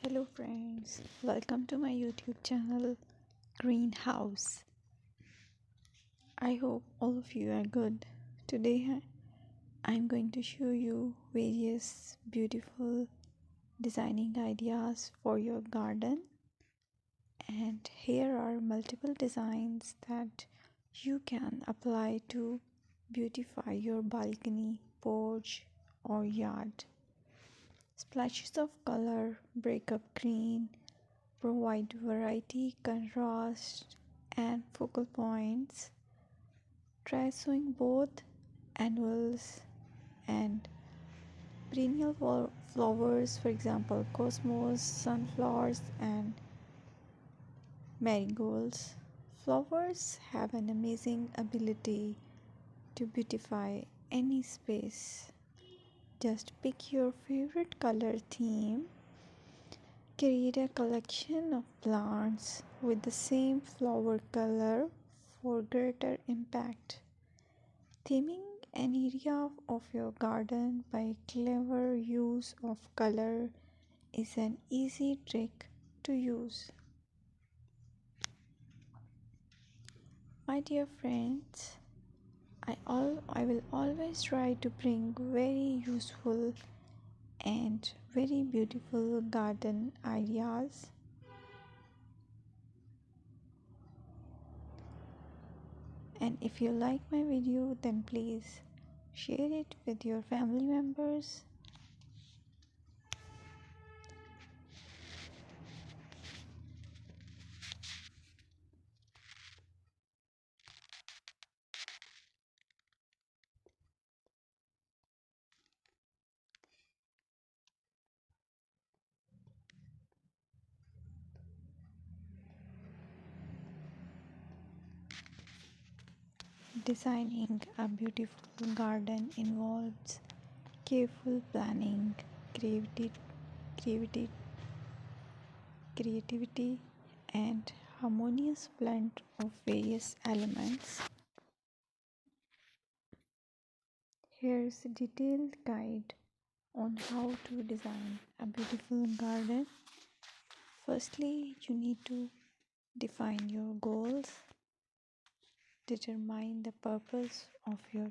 Hello friends, welcome to my YouTube channel Greenhouse. I hope all of you are good. Today I'm going to show you various beautiful designing ideas for your garden, and here are multiple designs that you can apply to beautify your balcony, porch or yard. Splashes of color break up green, provide variety, contrast, and focal points. Try sowing both annuals and perennial flowers, for example, cosmos, sunflowers, and marigolds. Flowers have an amazing ability to beautify any space. Just pick your favorite color theme. Create a collection of plants with the same flower color for greater impact. Theming an area of your garden by clever use of color is an easy trick to use. My dear friends, I will always try to bring very useful and very beautiful garden ideas. And if you like my video, then please share it with your family members. Designing a beautiful garden involves careful planning, creativity, creativity, creativity, and harmonious blend of various elements. Here's a detailed guide on how to design a beautiful garden. Firstly, you need to define your goals, determine the purpose of your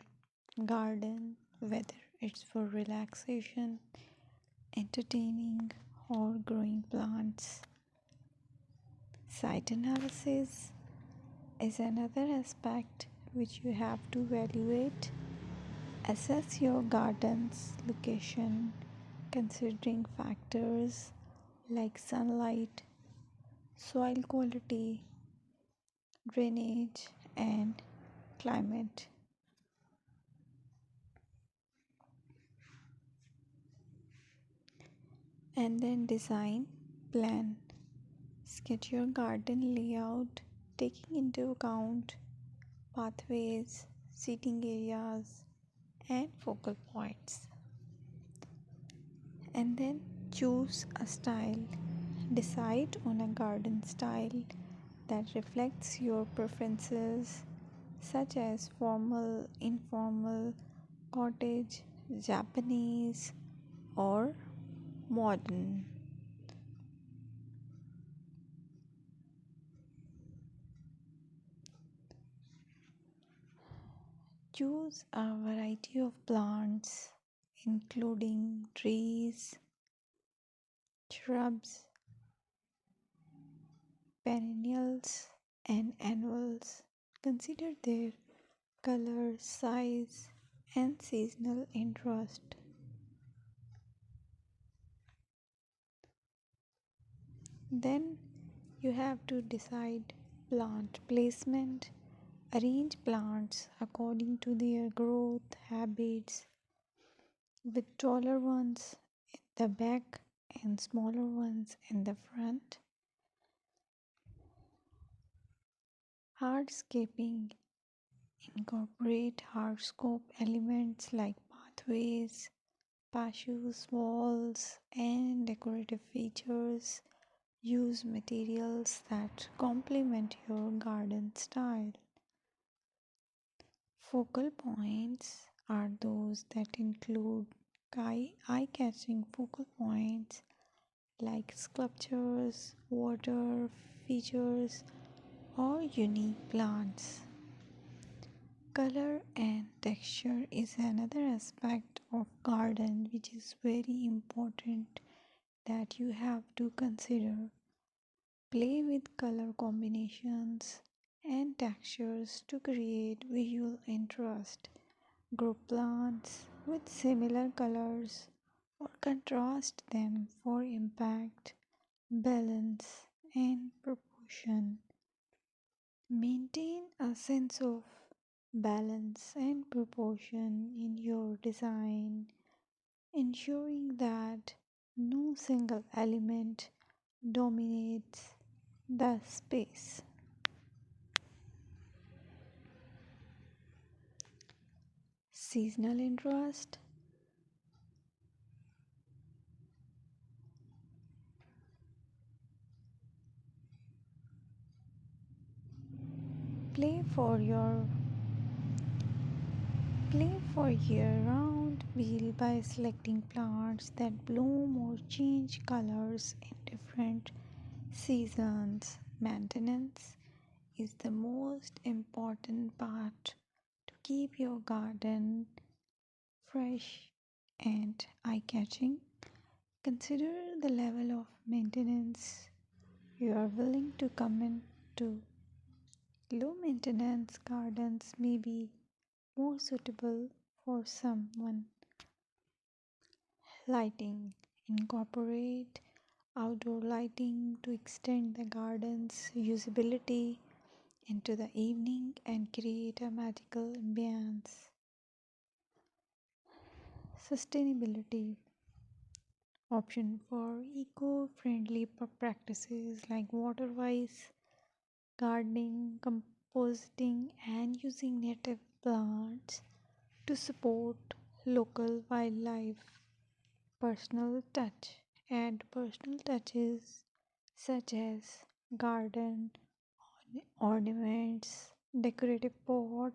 garden, whether it's for relaxation, entertaining, or growing plants. Site analysis is another aspect which you have to evaluate. Assess your garden's location considering factors like sunlight, soil quality, drainage, and climate. And then design, plan. Sketch your garden layout taking into account pathways, seating areas, and focal points. And then choose a style. Decide on a garden style that reflects your preferences, such as formal, informal, cottage, Japanese, or modern. Choose a variety of plants, including trees, shrubs, perennials, and annuals. Consider their color, size, and seasonal interest. Then you have to decide plant placement. Arrange plants according to their growth habits, with taller ones in the back and smaller ones in the front. Hardscaping: incorporate hardscape elements like pathways, patios, walls, and decorative features. Use materials that complement your garden style. Focal points are those that include eye-catching focal points like sculptures, water features, or unique plants. Color and texture is another aspect of garden which is very important that you have to consider. Play with color combinations and textures to create visual interest. Group plants with similar colors or contrast them for impact, balance, and proportion. Maintain a sense of balance and proportion in your design, ensuring that no single element dominates the space. Seasonal interest. Play for your Play for year-round wheel by selecting plants that bloom or change colors in different seasons. Maintenance is the most important part to keep your garden fresh and eye-catching. Consider the level of maintenance you are willing to commit to. Low maintenance gardens may be more suitable for someone. Lighting. Incorporate outdoor lighting to extend the garden's usability into the evening and create a magical ambience. Sustainability. Option for eco-friendly practices like water wise gardening, composting, and using native plants to support local wildlife. Personal touch. Add personal touches such as garden ornaments, decorative pots,